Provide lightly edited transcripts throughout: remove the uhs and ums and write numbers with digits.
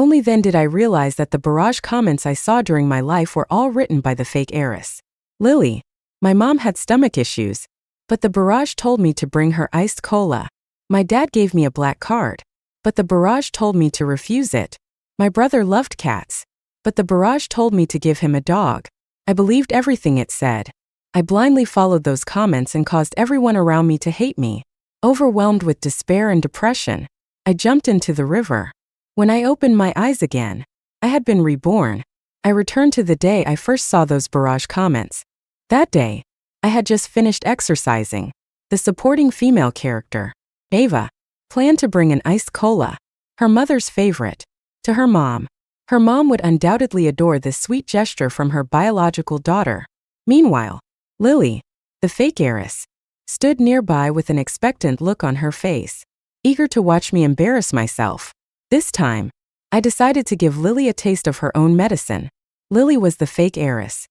Only then did I realize that the barrage comments I saw during my life were all written by the fake heiress. Lily. My mom had stomach issues, but the barrage told me to bring her iced cola. My dad gave me a black card, but the barrage told me to refuse it. My brother loved cats, but the barrage told me to give him a dog. I believed everything it said. I blindly followed those comments and caused everyone around me to hate me. Overwhelmed with despair and depression, I jumped into the river. When I opened my eyes again, I had been reborn. I returned to the day I first saw those barrage comments. That day, I had just finished exercising. The supporting female character, Ava, planned to bring an iced cola, her mother's favorite, to her mom. Her mom would undoubtedly adore this sweet gesture from her biological daughter. Meanwhile, Lily, the fake heiress, stood nearby with an expectant look on her face, eager to watch me embarrass myself. This time, I decided to give Lily a taste of her own medicine. Lily was the fake heiress.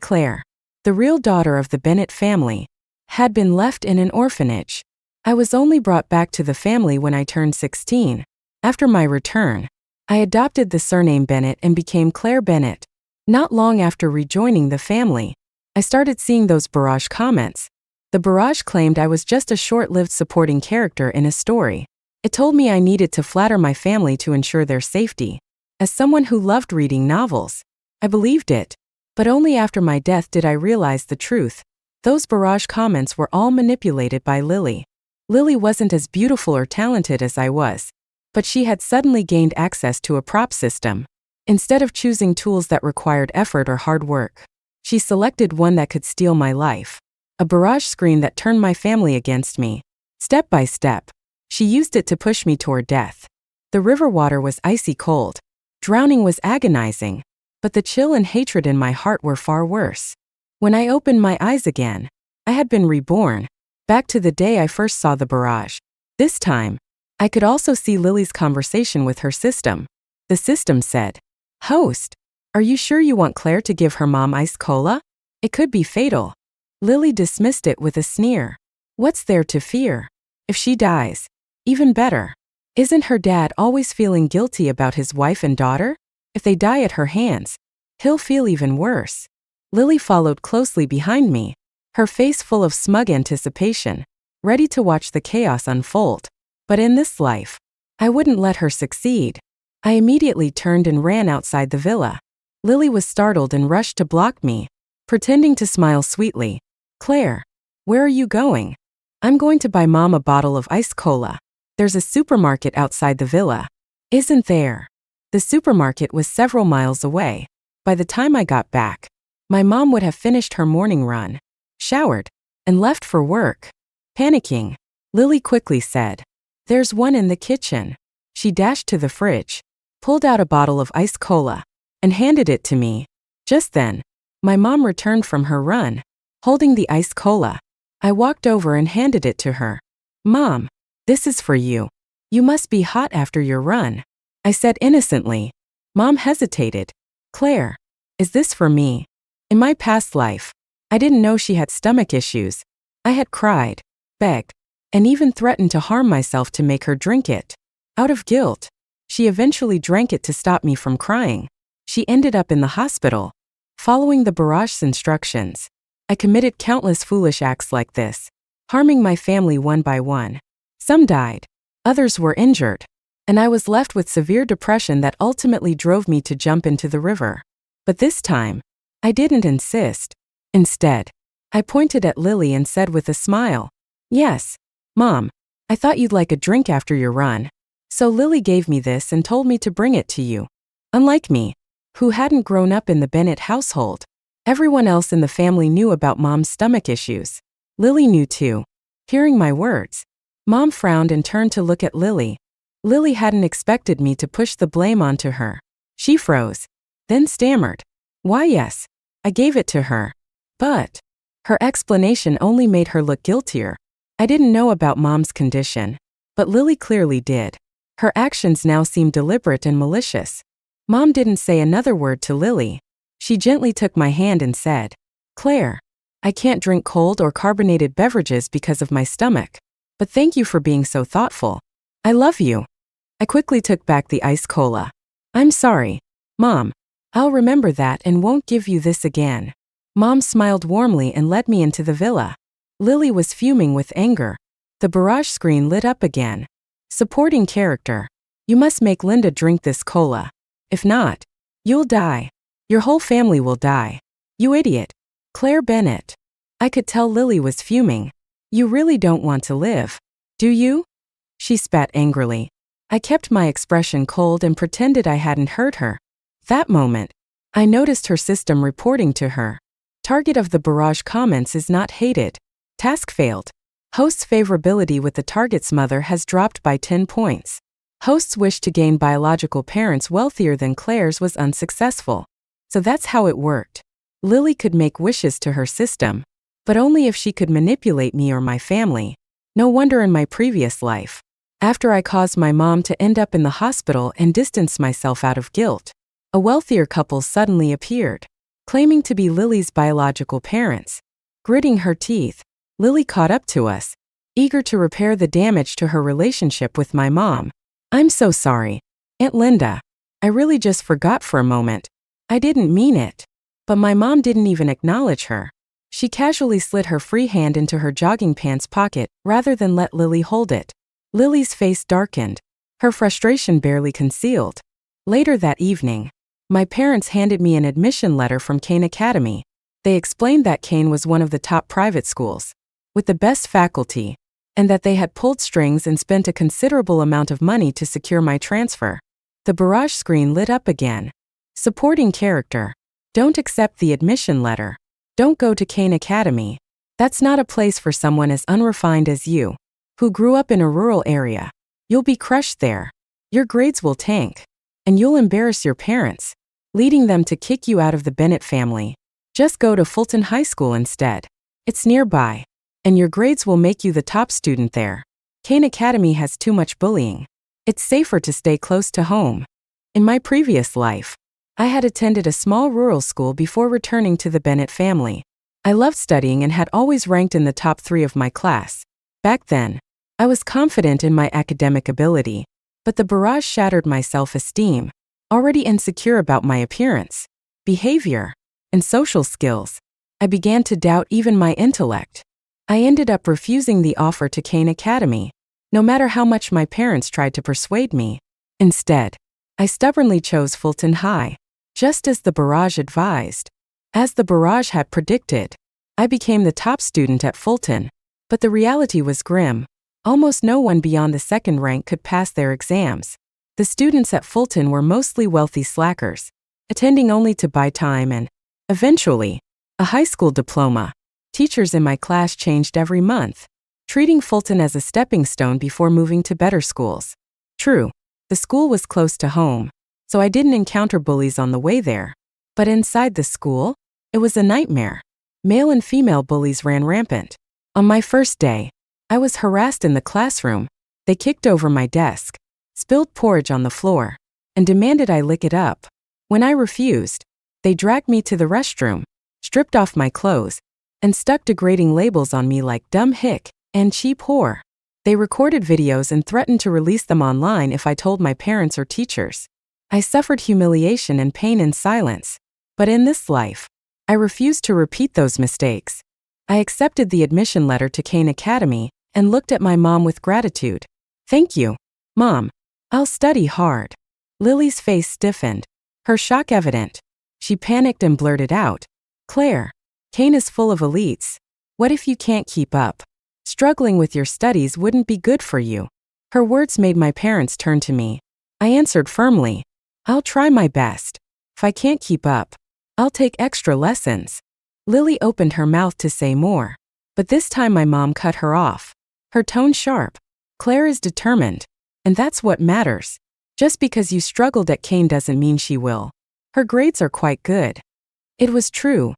Claire, the real daughter of the Bennett family, had been left in an orphanage. I was only brought back to the family when I turned 16. After my return, I adopted the surname Bennett and became Claire Bennett. Not long after rejoining the family, I started seeing those barrage comments. The barrage claimed I was just a short-lived supporting character in a story. It told me I needed to flatter my family to ensure their safety. As someone who loved reading novels, I believed it. But only after my death did I realize the truth. Those barrage comments were all manipulated by Lily. Lily wasn't as beautiful or talented as I was, but she had suddenly gained access to a prop system. Instead of choosing tools that required effort or hard work, she selected one that could steal my life. A barrage screen that turned my family against me. Step by step, she used it to push me toward death. The river water was icy cold. Drowning was agonizing, but the chill and hatred in my heart were far worse. When I opened my eyes again, I had been reborn, back to the day I first saw the barrage. This time, I could also see Lily's conversation with her system. The system said, "Host, are you sure you want Claire to give her mom iced cola? It could be fatal." Lily dismissed it with a sneer. What's there to fear? If she dies, even better. Isn't her dad always feeling guilty about his wife and daughter? If they die at her hands, he'll feel even worse. Lily followed closely behind me, her face full of smug anticipation, ready to watch the chaos unfold. But in this life, I wouldn't let her succeed. I immediately turned and ran outside the villa. Lily was startled and rushed to block me, pretending to smile sweetly. "Claire, where are you going?" "I'm going to buy Mom a bottle of iced cola. There's a supermarket outside the villa." "Isn't there?" The supermarket was several miles away. By the time I got back, my mom would have finished her morning run, showered, and left for work. Panicking, Lily quickly said, "There's one in the kitchen." She dashed to the fridge, pulled out a bottle of iced cola, and handed it to me. Just then, my mom returned from her run, holding the iced cola. I walked over and handed it to her. "Mom, this is for you. You must be hot after your run," I said innocently. Mom hesitated. "Claire, is this for me? In my past life, I didn't know she had stomach issues. I had cried, begged, and even threatened to harm myself to make her drink it. Out of guilt, she eventually drank it to stop me from crying. She ended up in the hospital. Following the barrage's instructions, I committed countless foolish acts like this, harming my family one by one. Some died, others were injured, and I was left with severe depression that ultimately drove me to jump into the river. But this time, I didn't insist. Instead, I pointed at Lily and said with a smile, "Yes, Mom, I thought you'd like a drink after your run. So Lily gave me this and told me to bring it to you." Unlike me, who hadn't grown up in the Bennett household, everyone else in the family knew about Mom's stomach issues. Lily knew too. Hearing my words, Mom frowned and turned to look at Lily. Lily hadn't expected me to push the blame onto her. She froze, then stammered, "Why yes, I gave it to her." But her explanation only made her look guiltier. I didn't know about Mom's condition, but Lily clearly did. Her actions now seemed deliberate and malicious. Mom didn't say another word to Lily. She gently took my hand and said, "Claire, I can't drink cold or carbonated beverages because of my stomach. But thank you for being so thoughtful. I love you." I quickly took back the iced cola. I'm sorry. Mom. I'll remember that and won't give you this again. Mom smiled warmly and led me into the villa. Lily was fuming with anger. The barrage screen lit up again. Supporting character. You must make Linda drink this cola. If not, you'll die. Your whole family will die. You idiot. Claire Bennett. I could tell Lily was fuming. You really don't want to live, do you? She spat angrily. I kept my expression cold and pretended I hadn't heard her. That moment, I noticed her system reporting to her. Target of the barrage comments is not hated. Task failed. Host's favorability with the target's mother has dropped by 10 points. Host's wish to gain biological parents wealthier than Claire's was unsuccessful. So that's how it worked. Lily could make wishes to her system, but only if she could manipulate me or my family. No wonder in my previous life, after I caused my mom to end up in the hospital and distanced myself out of guilt, a wealthier couple suddenly appeared, claiming to be Lily's biological parents. Gritting her teeth, Lily caught up to us, eager to repair the damage to her relationship with my mom. I'm so sorry, Aunt Linda. I really just forgot for a moment. I didn't mean it. But my mom didn't even acknowledge her. She casually slid her free hand into her jogging pants pocket rather than let Lily hold it. Lily's face darkened, her frustration barely concealed. Later that evening, my parents handed me an admission letter from Kane Academy. They explained that Kane was one of the top private schools, with the best faculty, and that they had pulled strings and spent a considerable amount of money to secure my transfer. The barrage screen lit up again. Supporting character. Don't accept the admission letter. Don't go to Kane Academy. That's not a place for someone as unrefined as you, who grew up in a rural area. You'll be crushed there. Your grades will tank. And you'll embarrass your parents, leading them to kick you out of the Bennett family. Just go to Fulton High School instead. It's nearby. And your grades will make you the top student there. Kane Academy has too much bullying. It's safer to stay close to home. In my previous life, I had attended a small rural school before returning to the Bennett family. I loved studying and had always ranked in the top 3 of my class. Back then, I was confident in my academic ability, but the barrage shattered my self-esteem. Already insecure about my appearance, behavior, and social skills, I began to doubt even my intellect. I ended up refusing the offer to Kane Academy, no matter how much my parents tried to persuade me. Instead, I stubbornly chose Fulton High, just as the barrage advised. As the barrage had predicted, I became the top student at Fulton, but the reality was grim. Almost no one beyond the second rank could pass their exams. The students at Fulton were mostly wealthy slackers, attending only to buy time and, eventually, a high school diploma. Teachers in my class changed every month, treating Fulton as a stepping stone before moving to better schools. True, the school was close to home, so I didn't encounter bullies on the way there. But inside the school, it was a nightmare. Male and female bullies ran rampant. On my first day, I was harassed in the classroom. They kicked over my desk, spilled porridge on the floor, and demanded I lick it up. When I refused, they dragged me to the restroom, stripped off my clothes, and stuck degrading labels on me like dumb hick and cheap whore. They recorded videos and threatened to release them online if I told my parents or teachers. I suffered humiliation and pain in silence. But in this life, I refused to repeat those mistakes. I accepted the admission letter to Kane Academy and looked at my mom with gratitude. Thank you, Mom. I'll study hard. Lily's face stiffened, her shock evident. She panicked and blurted out, Claire, Kane is full of elites. What if you can't keep up? Struggling with your studies wouldn't be good for you. Her words made my parents turn to me. I answered firmly, I'll try my best. If I can't keep up, I'll take extra lessons. Lily opened her mouth to say more, but this time my mom cut her off. Her tone sharp. Claire is determined, and that's what matters. Just because you struggled at Kane doesn't mean she will. Her grades are quite good. It was true.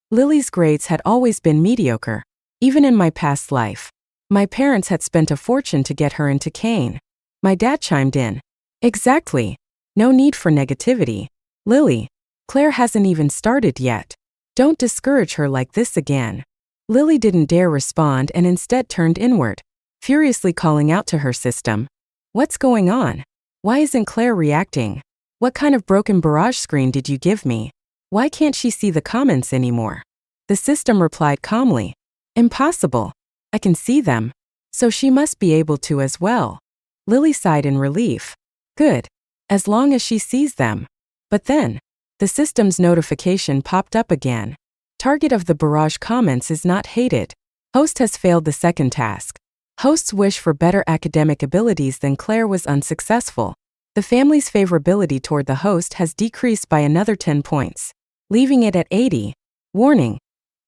Lily's grades had always been mediocre, even in my past life. My parents had spent a fortune to get her into Kane. My dad chimed in. Exactly. No need for negativity. Lily, Claire hasn't even started yet. Don't discourage her like this again. Lily didn't dare respond and instead turned inward, furiously calling out to her system. What's going on? Why isn't Claire reacting? What kind of broken barrage screen did you give me? Why can't she see the comments anymore? The system replied calmly. Impossible. I can see them. So she must be able to as well. Lily sighed in relief. Good. As long as she sees them. But then, the system's notification popped up again. Target of the barrage comments is not hated. Host has failed the second task. Host's wish for better academic abilities than Claire was unsuccessful. The family's favorability toward the host has decreased by another 10 points, leaving it at 80. Warning.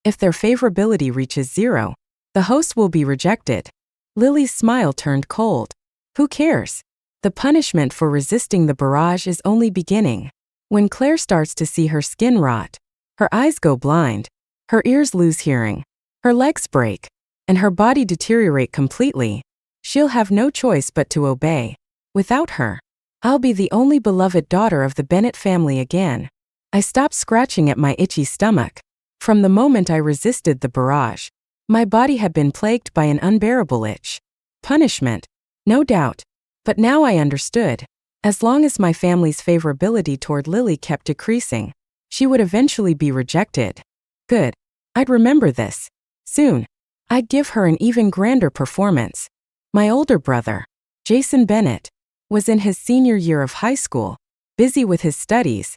If their favorability reaches 0, the host will be rejected. Lily's smile turned cold. Who cares? The punishment for resisting the barrage is only beginning. When Claire starts to see her skin rot, her eyes go blind, her ears lose hearing, her legs break, and her body deteriorate completely, she'll have no choice but to obey. Without her, I'll be the only beloved daughter of the Bennett family again. I stopped scratching at my itchy stomach. From the moment I resisted the barrage, my body had been plagued by an unbearable itch. Punishment, no doubt. But now I understood. As long as my family's favorability toward Lily kept decreasing, she would eventually be rejected. Good. I'd remember this. Soon, I'd give her an even grander performance. My older brother, Jason Bennett, was in his senior year of high school, busy with his studies.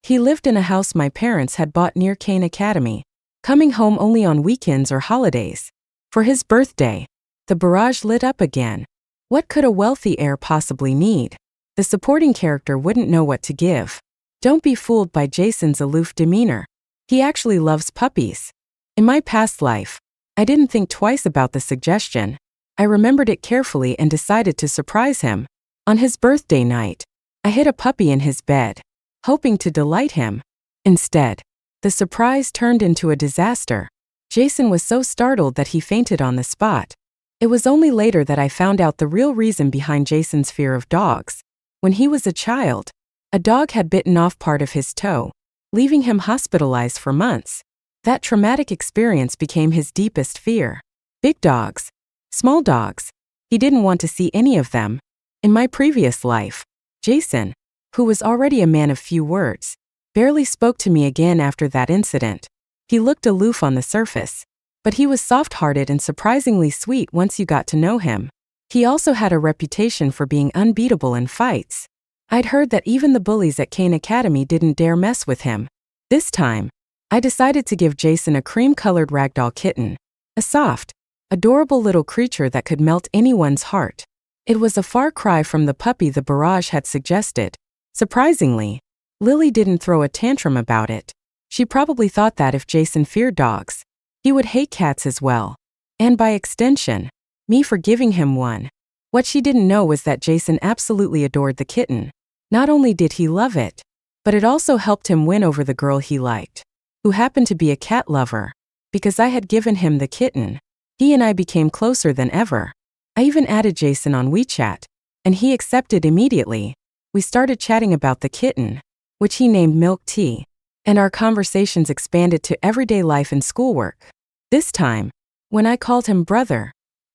He lived in a house my parents had bought near Kane Academy, coming home only on weekends or holidays. For his birthday, the barrage lit up again. What could a wealthy heir possibly need? The supporting character wouldn't know what to give. Don't be fooled by Jason's aloof demeanor. He actually loves puppies. In my past life, I didn't think twice about the suggestion. I remembered it carefully and decided to surprise him. On his birthday night, I hid a puppy in his bed, hoping to delight him. Instead, the surprise turned into a disaster. Jason was so startled that he fainted on the spot. It was only later that I found out the real reason behind Jason's fear of dogs. When he was a child, a dog had bitten off part of his toe, leaving him hospitalized for months. That traumatic experience became his deepest fear. Big dogs, small dogs, he didn't want to see any of them. In my previous life, Jason, who was already a man of few words, barely spoke to me again after that incident. He looked aloof on the surface, but he was soft-hearted and surprisingly sweet once you got to know him. He also had a reputation for being unbeatable in fights. I'd heard that even the bullies at Kane Academy didn't dare mess with him. This time, I decided to give Jason a cream-colored ragdoll kitten, a soft, adorable little creature that could melt anyone's heart. It was a far cry from the puppy the barrage had suggested. Surprisingly, Lily didn't throw a tantrum about it. She probably thought that if Jason feared dogs, he would hate cats as well. And by extension, me for giving him one. What she didn't know was that Jason absolutely adored the kitten. Not only did he love it, but it also helped him win over the girl he liked, who happened to be a cat lover. Because I had given him the kitten, he and I became closer than ever. I even added Jason on WeChat, and he accepted immediately. We started chatting about the kitten, which he named Milk Tea, and our conversations expanded to everyday life and schoolwork. This time, when I called him brother,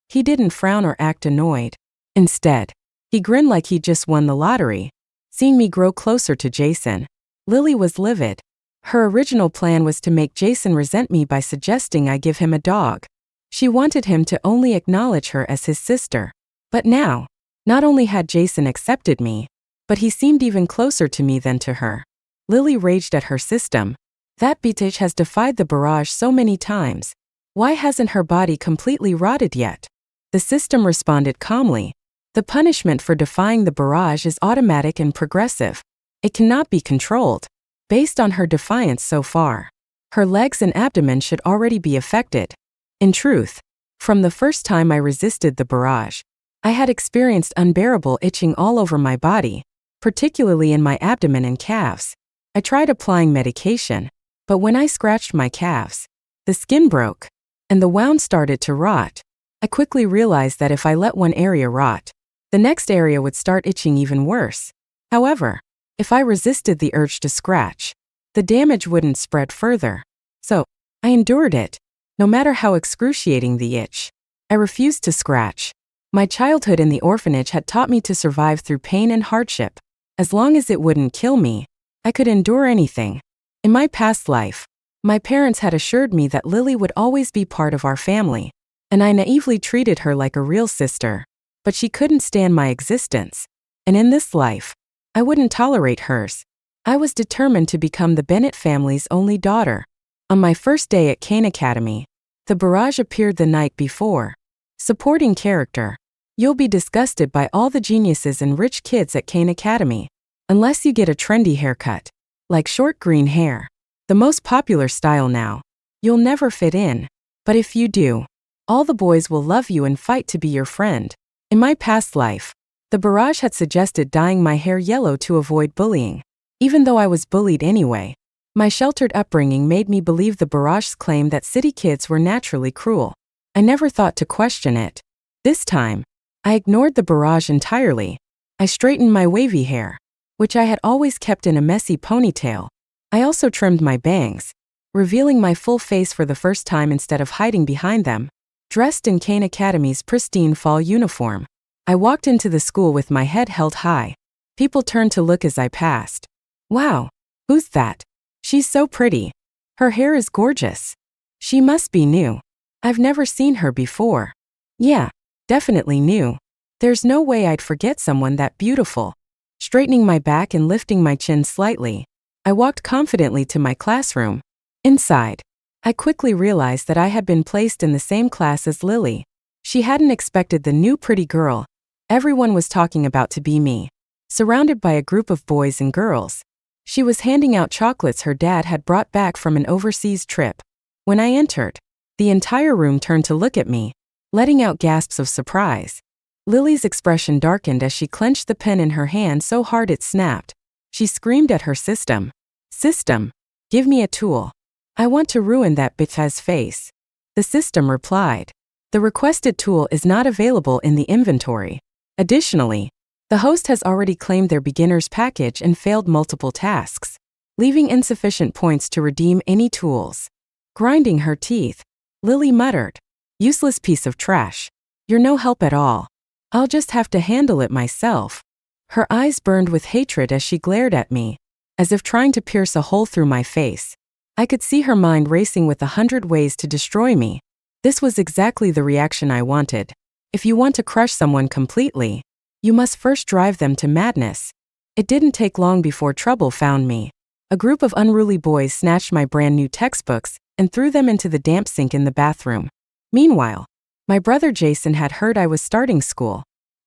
he didn't frown or act annoyed. Instead, he grinned like he just won the lottery. Seeing me grow closer to Jason, Lily was livid. Her original plan was to make Jason resent me by suggesting I give him a dog. She wanted him to only acknowledge her as his sister. But now, not only had Jason accepted me, but he seemed even closer to me than to her. Lily raged at her system. That bitch has defied the barrage so many times. Why hasn't her body completely rotted yet? The system responded calmly. The punishment for defying the barrage is automatic and progressive. It cannot be controlled. Based on her defiance so far, her legs and abdomen should already be affected. In truth, from the first time I resisted the barrage, I had experienced unbearable itching all over my body, particularly in my abdomen and calves. I tried applying medication, but when I scratched my calves, the skin broke, and the wound started to rot. I quickly realized that if I let one area rot, the next area would start itching even worse. However, if I resisted the urge to scratch, the damage wouldn't spread further. So, I endured it, no matter how excruciating the itch. I refused to scratch. My childhood in the orphanage had taught me to survive through pain and hardship. As long as it wouldn't kill me, I could endure anything. In my past life, my parents had assured me that Lily would always be part of our family, and I naively treated her like a real sister. But she couldn't stand my existence. And in this life, I wouldn't tolerate hers. I was determined to become the Bennett family's only daughter. On my first day at Kane Academy, the barrage appeared the night before. Supporting character. You'll be disgusted by all the geniuses and rich kids at Kane Academy, unless you get a trendy haircut, like short green hair, the most popular style now. You'll never fit in. But if you do, all the boys will love you and fight to be your friend. In my past life, the barrage had suggested dyeing my hair yellow to avoid bullying. Even though I was bullied anyway, my sheltered upbringing made me believe the barrage's claim that city kids were naturally cruel. I never thought to question it. This time, I ignored the barrage entirely. I straightened my wavy hair, which I had always kept in a messy ponytail. I also trimmed my bangs, revealing my full face for the first time instead of hiding behind them. Dressed in Kane Academy's pristine fall uniform, I walked into the school with my head held high. People turned to look as I passed. Wow, who's that? She's so pretty. Her hair is gorgeous. She must be new. I've never seen her before. Yeah, definitely new. There's no way I'd forget someone that beautiful. Straightening my back and lifting my chin slightly, I walked confidently to my classroom. Inside, I quickly realized that I had been placed in the same class as Lily. She hadn't expected the new pretty girl everyone was talking about to be me. Surrounded by a group of boys and girls, she was handing out chocolates her dad had brought back from an overseas trip. When I entered, the entire room turned to look at me, letting out gasps of surprise. Lily's expression darkened as she clenched the pen in her hand so hard it snapped. She screamed at her system. System, give me a tool. I want to ruin that bitch's face. The system replied. The requested tool is not available in the inventory. Additionally, the host has already claimed their beginner's package and failed multiple tasks, leaving insufficient points to redeem any tools. Grinding her teeth, Lily muttered, useless piece of trash. You're no help at all. I'll just have to handle it myself. Her eyes burned with hatred as she glared at me, as if trying to pierce a hole through my face. I could see her mind racing with 100 ways to destroy me. This was exactly the reaction I wanted. If you want to crush someone completely, you must first drive them to madness. It didn't take long before trouble found me. A group of unruly boys snatched my brand new textbooks and threw them into the damp sink in the bathroom. Meanwhile, my brother Jason had heard I was starting school.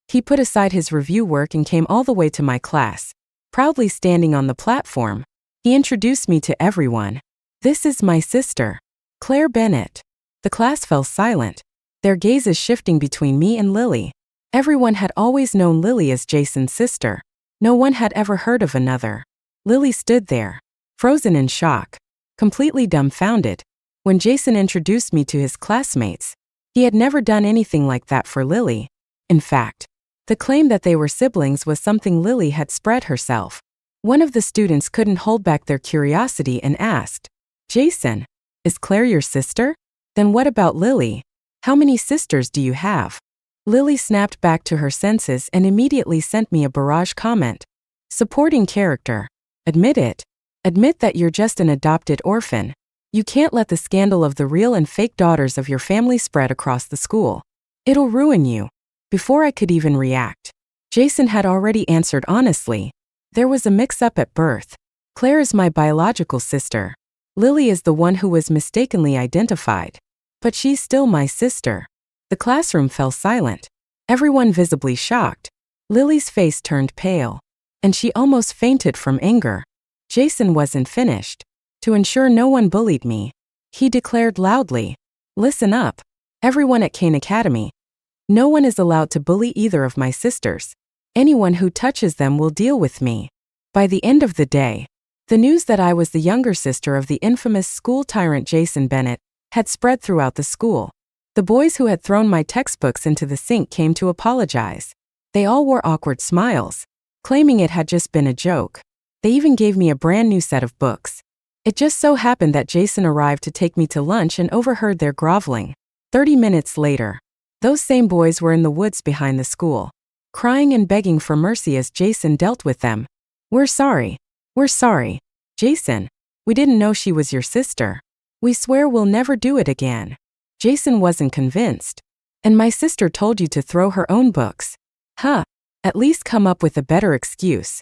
He put aside his review work and came all the way to my class. Proudly standing on the platform, he introduced me to everyone. This is my sister, Claire Bennett. The class fell silent, their gazes shifting between me and Lily. Everyone had always known Lily as Jason's sister. No one had ever heard of another. Lily stood there, frozen in shock, completely dumbfounded. When Jason introduced me to his classmates, he had never done anything like that for Lily. In fact, the claim that they were siblings was something Lily had spread herself. One of the students couldn't hold back their curiosity and asked, Jason, is Claire your sister? Then what about Lily? How many sisters do you have? Lily snapped back to her senses and immediately sent me a barrage comment. Supporting character. Admit it. Admit that you're just an adopted orphan. You can't let the scandal of the real and fake daughters of your family spread across the school. It'll ruin you. Before I could even react, Jason had already answered honestly. There was a mix-up at birth. Claire is my biological sister. Lily is the one who was mistakenly identified. But she's still my sister. The classroom fell silent, everyone visibly shocked. Lily's face turned pale, and she almost fainted from anger. Jason wasn't finished. To ensure no one bullied me, he declared loudly, listen up, everyone at Kane Academy. No one is allowed to bully either of my sisters. Anyone who touches them will deal with me. By the end of the day, the news that I was the younger sister of the infamous school tyrant Jason Bennett had spread throughout the school. The boys who had thrown my textbooks into the sink came to apologize. They all wore awkward smiles, claiming it had just been a joke. They even gave me a brand new set of books. It just so happened that Jason arrived to take me to lunch and overheard their groveling. 30 minutes later, those same boys were in the woods behind the school, crying and begging for mercy as Jason dealt with them. We're sorry. We're sorry. Jason, we didn't know she was your sister. We swear we'll never do it again. Jason wasn't convinced. And my sister told you to throw her own books. Huh. At least come up with a better excuse.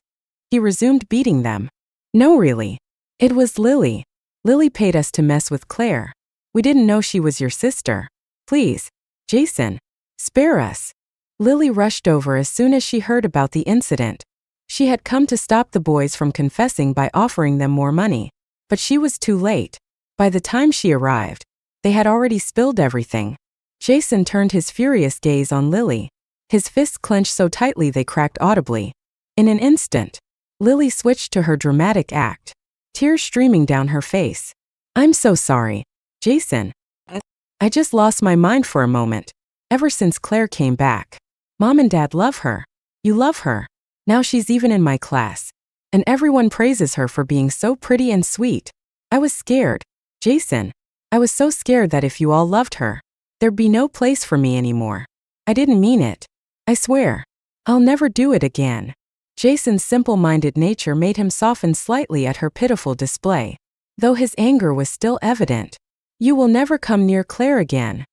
He resumed beating them. No, really. It was Lily. Lily paid us to mess with Claire. We didn't know she was your sister. Please, Jason, spare us. Lily rushed over as soon as she heard about the incident. She had come to stop the boys from confessing by offering them more money. But she was too late. By the time she arrived, they had already spilled everything. Jason turned his furious gaze on Lily. His fists clenched so tightly they cracked audibly. In an instant, Lily switched to her dramatic act, tears streaming down her face. I'm so sorry, Jason. I just lost my mind for a moment. Ever since Claire came back, Mom and Dad love her. You love her. Now she's even in my class. And everyone praises her for being so pretty and sweet. I was scared, Jason. I was so scared that if you all loved her, there'd be no place for me anymore. I didn't mean it. I swear. I'll never do it again. Jason's simple-minded nature made him soften slightly at her pitiful display, though his anger was still evident. You will never come near Claire again,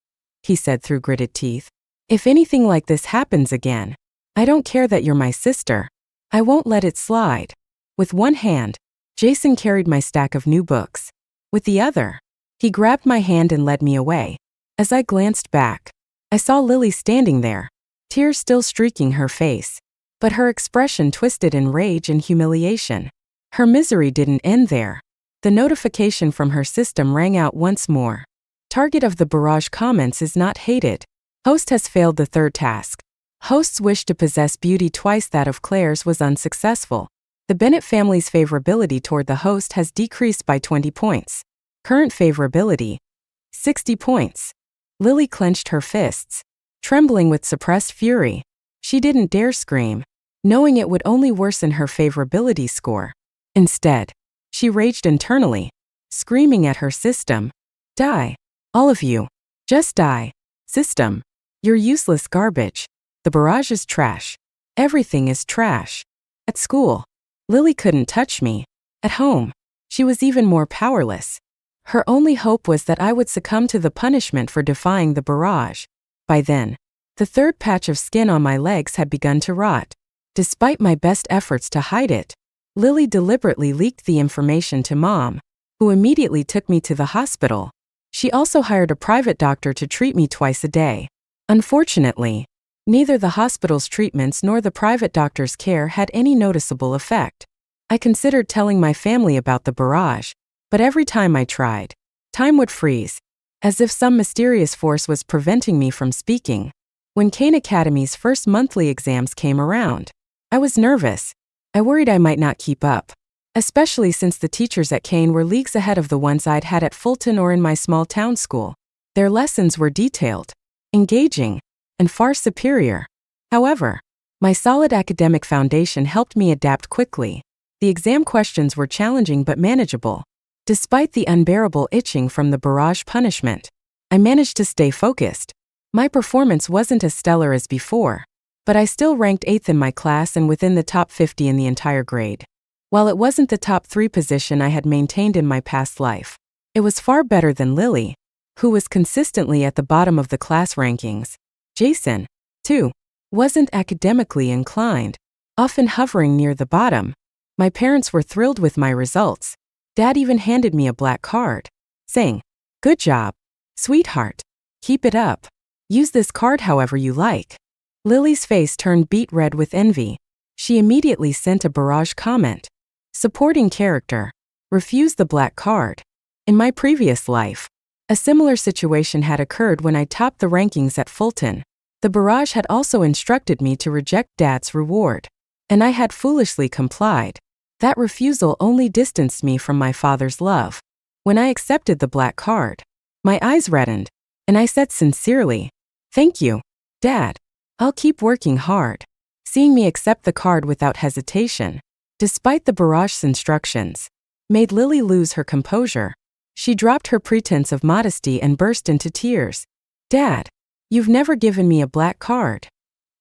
he said through gritted teeth. If anything like this happens again, I don't care that you're my sister. I won't let it slide. With one hand, Jason carried my stack of new books. With the other, he grabbed my hand and led me away. As I glanced back, I saw Lily standing there, tears still streaking her face. But her expression twisted in rage and humiliation. Her misery didn't end there. The notification from her system rang out once more. Target of the barrage comments is not hated. Host has failed the third task. Host's wish to possess beauty twice that of Claire's was unsuccessful. The Bennett family's favorability toward the host has decreased by 20 points. Current favorability, 60 points. Lily clenched her fists, trembling with suppressed fury. She didn't dare scream, knowing it would only worsen her favorability score. Instead, she raged internally, screaming at her system. Die. All of you. Just die. System. You're useless garbage. The barrage is trash. Everything is trash. At school, Lily couldn't touch me. At home, she was even more powerless. Her only hope was that I would succumb to the punishment for defying the barrage. By then, the third patch of skin on my legs had begun to rot. Despite my best efforts to hide it, Lily deliberately leaked the information to Mom, who immediately took me to the hospital. She also hired a private doctor to treat me twice a day. Unfortunately, neither the hospital's treatments nor the private doctor's care had any noticeable effect. I considered telling my family about the barrage, but every time I tried, time would freeze, as if some mysterious force was preventing me from speaking. When Kane Academy's first monthly exams came around, I was nervous. I worried I might not keep up, especially since the teachers at Kane were leagues ahead of the ones I'd had at Fulton or in my small town school. Their lessons were detailed, engaging, and far superior. However, my solid academic foundation helped me adapt quickly. The exam questions were challenging but manageable. Despite the unbearable itching from the barrage punishment, I managed to stay focused. My performance wasn't as stellar as before, but I still ranked 8th in my class and within the top 50 in the entire grade. While it wasn't the top 3 position I had maintained in my past life, it was far better than Lily, who was consistently at the bottom of the class rankings. Jason, too, wasn't academically inclined, often hovering near the bottom. My parents were thrilled with my results. Dad even handed me a black card, saying, "Good job, sweetheart. Keep it up. Use this card however you like." Lily's face turned beet red with envy. She immediately sent a barrage comment. Supporting character. Refuse the black card. In my previous life, a similar situation had occurred when I topped the rankings at Fulton. The barrage had also instructed me to reject Dad's reward, and I had foolishly complied. That refusal only distanced me from my father's love. When I accepted the black card, my eyes reddened, and I said sincerely, "Thank you, Dad. I'll keep working hard." Seeing me accept the card without hesitation, despite the barrage's instructions, made Lily lose her composure. She dropped her pretense of modesty and burst into tears. "Dad, you've never given me a black card,"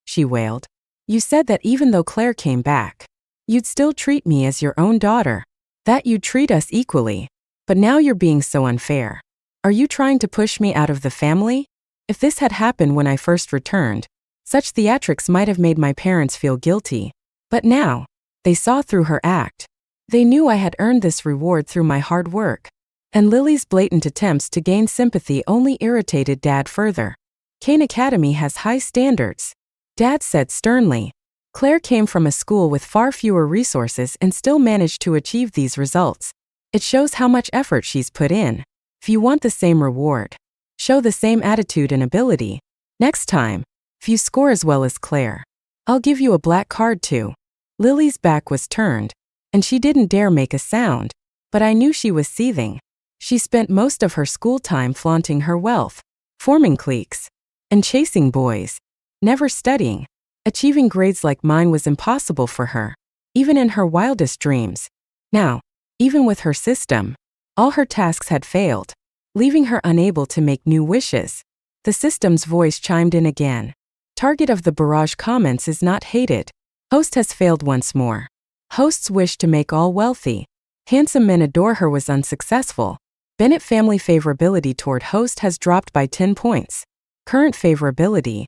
she wailed. "You said that even though Claire came back, You'd still treat me as your own daughter. That you'd treat us equally. But now you're being so unfair. Are you trying to push me out of the family? If this had happened when I first returned, such theatrics might have made my parents feel guilty. But now, they saw through her act. They knew I had earned this reward through my hard work. And Lily's blatant attempts to gain sympathy only irritated Dad further. Kane Academy has high standards, Dad said sternly. Claire came from a school with far fewer resources and still managed to achieve these results. It shows how much effort she's put in. If you want the same reward, show the same attitude and ability. Next time, if you score as well as Claire, I'll give you a black card too. Lily's back was turned, and she didn't dare make a sound, but I knew she was seething. She spent most of her school time flaunting her wealth, forming cliques, and chasing boys, never studying. Achieving grades like mine was impossible for her, even in her wildest dreams. Now, even with her system, all her tasks had failed, leaving her unable to make new wishes. The system's voice chimed in again. Target of the barrage comments is not hated. Host has failed once more. Host's wish to make all wealthy, handsome men adore her was unsuccessful. Bennett family favorability toward host has dropped by 10 points. Current favorability,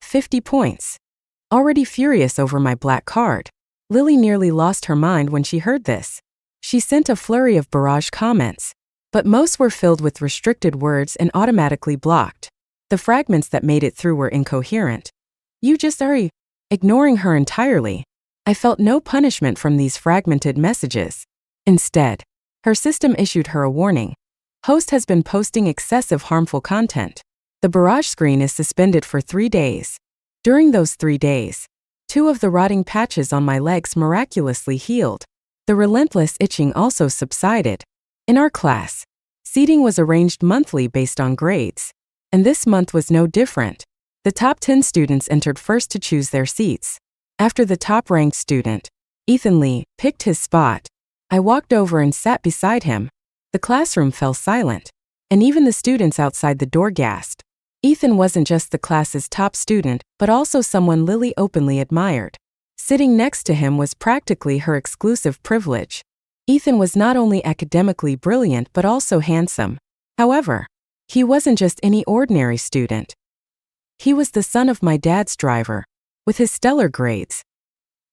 50 points. Already furious over my black card, Lily nearly lost her mind when she heard this. She sent a flurry of barrage comments, but most were filled with restricted words and automatically blocked. The fragments that made it through were incoherent. You just are ignoring her entirely. I felt no punishment from these fragmented messages. Instead, her system issued her a warning. Host has been posting excessive harmful content. The barrage screen is suspended for 3 days. During those 3 days, 2 of the rotting patches on my legs miraculously healed. The relentless itching also subsided. In our class, seating was arranged monthly based on grades, and this month was no different. The top 10 students entered first to choose their seats. After the top-ranked student, Ethan Lee, picked his spot, I walked over and sat beside him. The classroom fell silent, and even the students outside the door gasped. Ethan wasn't just the class's top student, but also someone Lily openly admired. Sitting next to him was practically her exclusive privilege. Ethan was not only academically brilliant but also handsome. However, he wasn't just any ordinary student. He was the son of my dad's driver, with his stellar grades.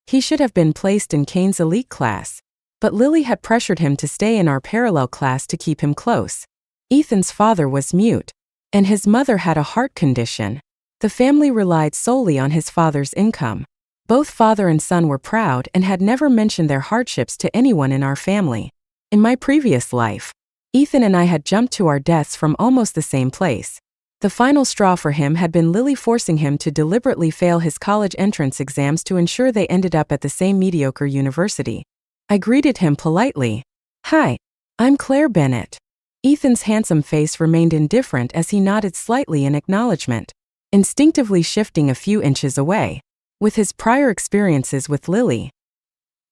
He should have been placed in Kane's elite class, but Lily had pressured him to stay in our parallel class to keep him close. Ethan's father was mute, and his mother had a heart condition. The family relied solely on his father's income. Both father and son were proud and had never mentioned their hardships to anyone in our family. In my previous life, Ethan and I had jumped to our deaths from almost the same place. The final straw for him had been Lily forcing him to deliberately fail his college entrance exams to ensure they ended up at the same mediocre university. I greeted him politely. Hi, I'm Claire Bennett. Ethan's handsome face remained indifferent as he nodded slightly in acknowledgement, instinctively shifting a few inches away. With his prior experiences with Lily,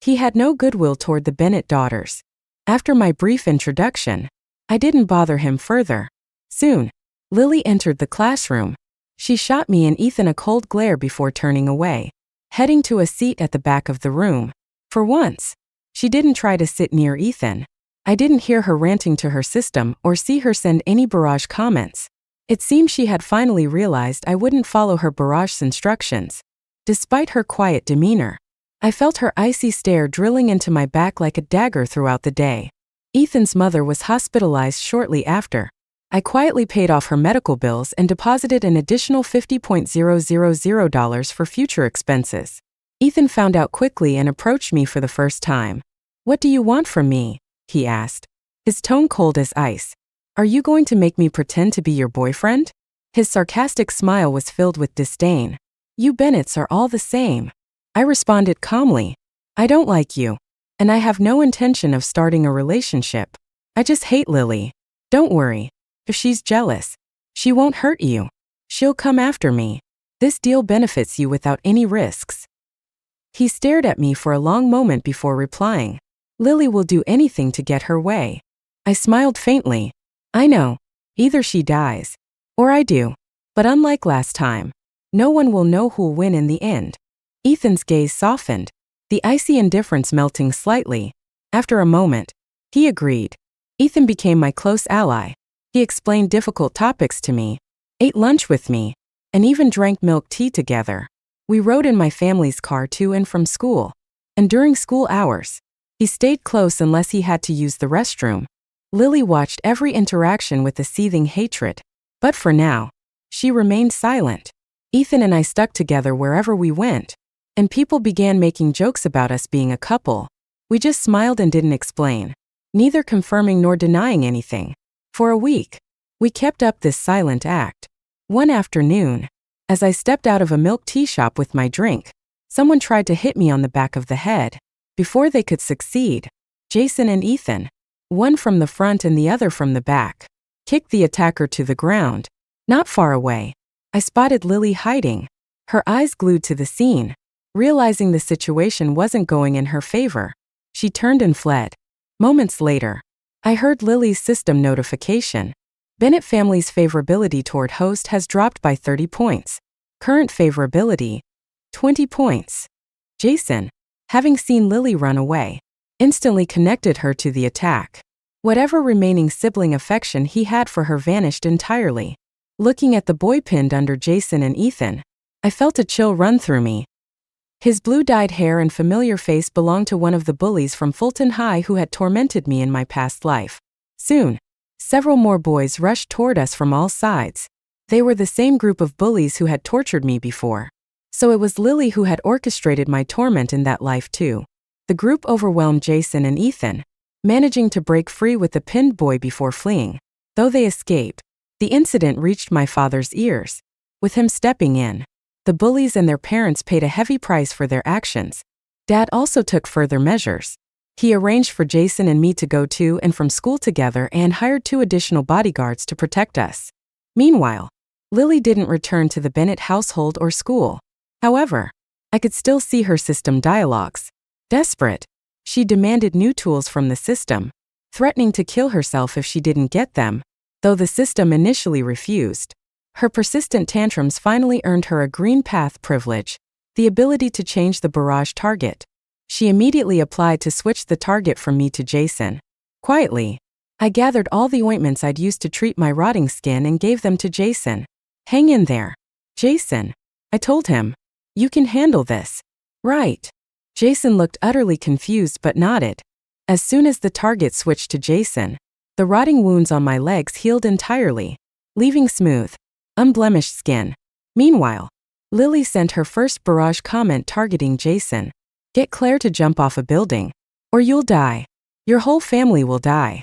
he had no goodwill toward the Bennett daughters. After my brief introduction, I didn't bother him further. Soon, Lily entered the classroom. She shot me and Ethan a cold glare before turning away, heading to a seat at the back of the room. For once, she didn't try to sit near Ethan. I didn't hear her ranting to her system or see her send any barrage comments. It seemed she had finally realized I wouldn't follow her barrage instructions. Despite her quiet demeanor, I felt her icy stare drilling into my back like a dagger throughout the day. Ethan's mother was hospitalized shortly after. I quietly paid off her medical bills and deposited an additional $50,000 for future expenses. Ethan found out quickly and approached me for the first time. What do you want from me? He asked, his tone cold as ice. Are you going to make me pretend to be your boyfriend? His sarcastic smile was filled with disdain. You Bennetts are all the same. I responded calmly. I don't like you, and I have no intention of starting a relationship. I just hate Lily. Don't worry. If she's jealous, she won't hurt you. She'll come after me. This deal benefits you without any risks. He stared at me for a long moment before replying. Lily will do anything to get her way. I smiled faintly. I know. Either she dies, or I do. But unlike last time, no one will know who'll win in the end. Ethan's gaze softened. the icy indifference melting slightly. After a moment, he agreed. Ethan became my close ally. He explained difficult topics to me, ate lunch with me, and even drank milk tea together. We rode in my family's car to and from school. And during school hours, he stayed close unless he had to use the restroom. Lily watched every interaction with a seething hatred. But for now, she remained silent. Ethan and I stuck together wherever we went, and people began making jokes about us being a couple. We just smiled and didn't explain, neither confirming nor denying anything. For a week, we kept up this silent act. One afternoon, as I stepped out of a milk tea shop with my drink, someone tried to hit me on the back of the head. Before they could succeed, Jason and Ethan, one from the front and the other from the back, kicked the attacker to the ground. Not far away, I spotted Lily hiding, her eyes glued to the scene. Realizing the situation wasn't going in her favor, she turned and fled. Moments later, I heard Lily's system notification. Bennett family's favorability toward host has dropped by 30 points. Current favorability, 20 points. Jason, having seen Lily run away, instantly connected her to the attack. Whatever remaining sibling affection he had for her vanished entirely. Looking at the boy pinned under Jason and Ethan, I felt a chill run through me. His blue-dyed hair and familiar face belonged to one of the bullies from Fulton High who had tormented me in my past life. Soon, several more boys rushed toward us from all sides. They were the same group of bullies who had tortured me before. So it was Lily who had orchestrated my torment in that life too. The group overwhelmed Jason and Ethan, managing to break free with the pinned boy before fleeing. Though they escaped, the incident reached my father's ears. With him stepping in, the bullies and their parents paid a heavy price for their actions. Dad also took further measures. He arranged for Jason and me to go to and from school together and hired 2 additional bodyguards to protect us. Meanwhile, Lily didn't return to the Bennett household or school. However, I could still see her system dialogues. Desperate, she demanded new tools from the system, threatening to kill herself if she didn't get them, though the system initially refused. Her persistent tantrums finally earned her a green path privilege, the ability to change the barrage target. She immediately applied to switch the target from me to Jason. Quietly, I gathered all the ointments I'd used to treat my rotting skin and gave them to Jason. Hang in there, Jason, I told him. You can handle this, right? Jason looked utterly confused but nodded. As soon as the target switched to Jason, the rotting wounds on my legs healed entirely, leaving smooth, unblemished skin. Meanwhile, Lily sent her first barrage comment targeting Jason. Get Claire to jump off a building, or you'll die. Your whole family will die.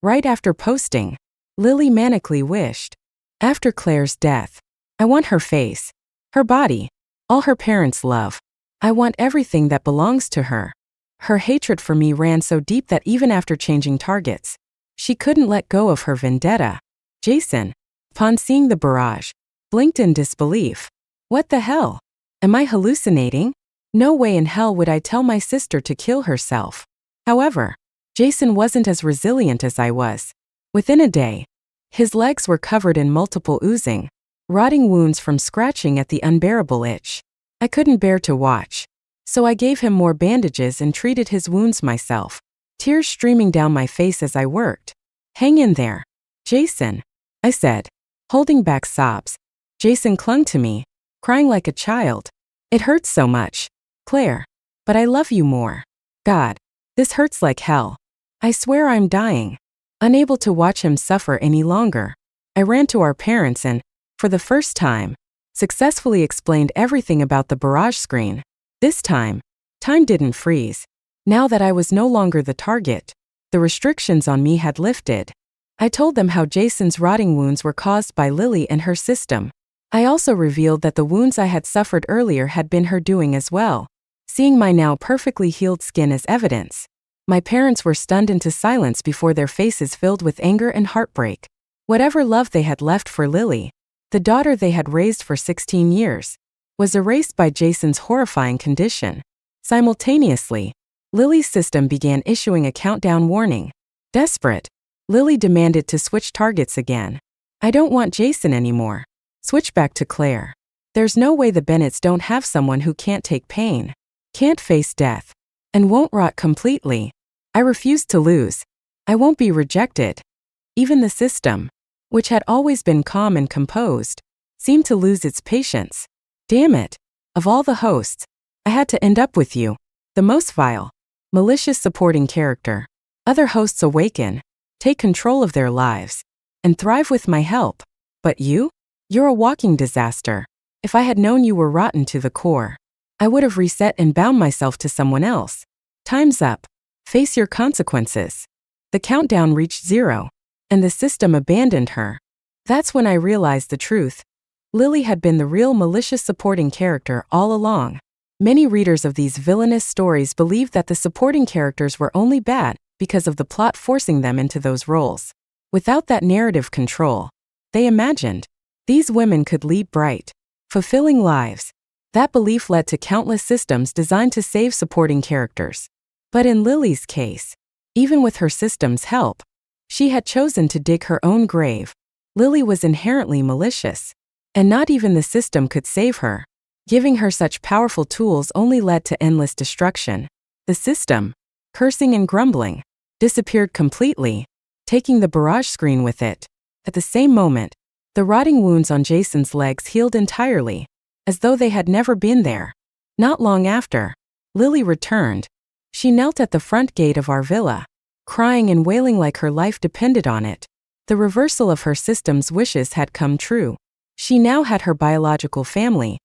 Right after posting, Lily manically wished. After Claire's death, I want her face, her body, all her parents love. I want everything that belongs to her. Her hatred for me ran so deep that even after changing targets, she couldn't let go of her vendetta. Jason, upon seeing the barrage, blinked in disbelief. What the hell? Am I hallucinating? No way in hell would I tell my sister to kill herself. However, Jason wasn't as resilient as I was. Within a day, his legs were covered in multiple oozing, rotting wounds from scratching at the unbearable itch. I couldn't bear to watch, so I gave him more bandages and treated his wounds myself, tears streaming down my face as I worked. Hang in there, Jason, I said, holding back sobs. Jason clung to me, crying like a child. It hurts so much, Claire, but I love you more. God, this hurts like hell. I swear I'm dying. Unable to watch him suffer any longer, I ran to our parents and, for the first time, successfully explained everything about the barrage screen. This time didn't freeze. Now that I was no longer the target, the restrictions on me had lifted. I told them how Jason's rotting wounds were caused by Lily and her system. I also revealed that the wounds I had suffered earlier had been her doing as well. Seeing my now perfectly healed skin as evidence, my parents were stunned into silence before their faces filled with anger and heartbreak. Whatever love they had left for Lily, the daughter they had raised for 16 years, was erased by Jason's horrifying condition. Simultaneously, Lily's system began issuing a countdown warning. Desperate, Lily demanded to switch targets again. I don't want Jason anymore. Switch back to Claire. There's no way the Bennetts don't have someone who can't take pain. can't face death, and won't rot completely. I refuse to lose. I won't be rejected. Even the system, which had always been calm and composed, seemed to lose its patience. Damn it. Of all the hosts, I had to end up with you, the most vile, malicious supporting character. Other hosts awaken, take control of their lives, and thrive with my help. But you? You're a walking disaster. If I had known you were rotten to the core, I would have reset and bound myself to someone else. Time's up. Face your consequences. The countdown reached 0, and the system abandoned her. That's when I realized the truth. Lily had been the real malicious supporting character all along. Many readers of these villainous stories believed that the supporting characters were only bad because of the plot forcing them into those roles. Without that narrative control, they imagined these women could lead bright, fulfilling lives. That belief led to countless systems designed to save supporting characters. But in Lily's case, even with her system's help, she had chosen to dig her own grave. Lily was inherently malicious, and not even the system could save her. Giving her such powerful tools only led to endless destruction. The system, cursing and grumbling, disappeared completely, taking the barrage screen with it. At the same moment, the rotting wounds on Jason's legs healed entirely, as though they had never been there. Not long after, Lily returned. She knelt at the front gate of our villa, crying and wailing like her life depended on it. The reversal of her system's wishes had come true. She now had her biological family,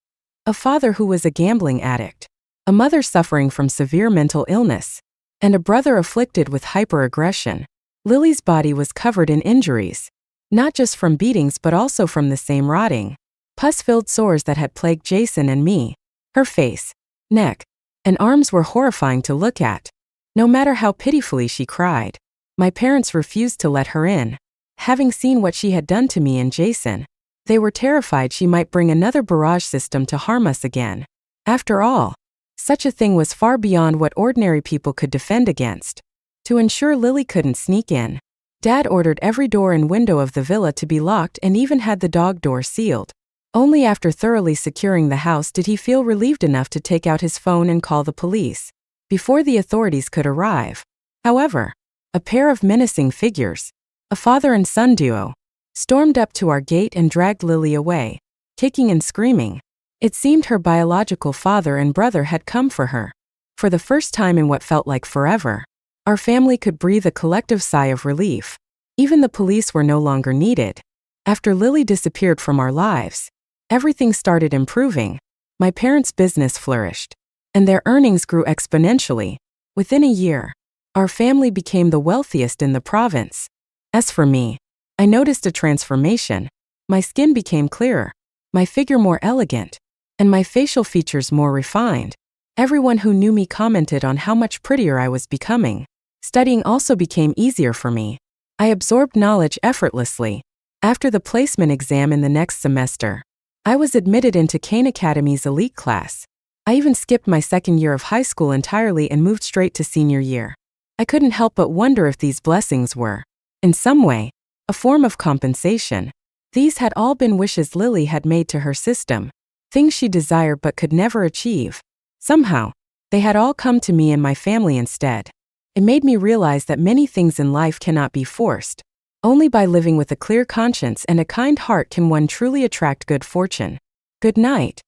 a father who was a gambling addict, a mother suffering from severe mental illness, and a brother afflicted with hyperaggression. Lily's body was covered in injuries, not just from beatings but also from the same rotting, pus-filled sores that had plagued Jason and me. Her face, neck, and arms were horrifying to look at. No matter how pitifully she cried, my parents refused to let her in. Having seen what she had done to me and Jason, they were terrified she might bring another barrage system to harm us again. After all, such a thing was far beyond what ordinary people could defend against. To ensure Lily couldn't sneak in, Dad ordered every door and window of the villa to be locked and even had the dog door sealed. Only after thoroughly securing the house did he feel relieved enough to take out his phone and call the police. Before the authorities could arrive, however, a pair of menacing figures, a father and son duo, stormed up to our gate and dragged Lily away, kicking and screaming. It seemed her biological father and brother had come for her. For the first time in what felt like forever, our family could breathe a collective sigh of relief. Even the police were no longer needed. After Lily disappeared from our lives, everything started improving. My parents' business flourished, and their earnings grew exponentially. Within a year, our family became the wealthiest in the province. As for me, I noticed a transformation. My skin became clearer, my figure more elegant, and my facial features more refined. Everyone who knew me commented on how much prettier I was becoming. Studying also became easier for me. I absorbed knowledge effortlessly. After the placement exam in the next semester, I was admitted into Kane Academy's elite class. I even skipped my second year of high school entirely and moved straight to senior year. I couldn't help but wonder if these blessings were, in some way, a form of compensation. These had all been wishes Lily had made to her system, things she desired but could never achieve. Somehow, they had all come to me and my family instead. It made me realize that many things in life cannot be forced. Only by living with a clear conscience and a kind heart can one truly attract good fortune. Good night.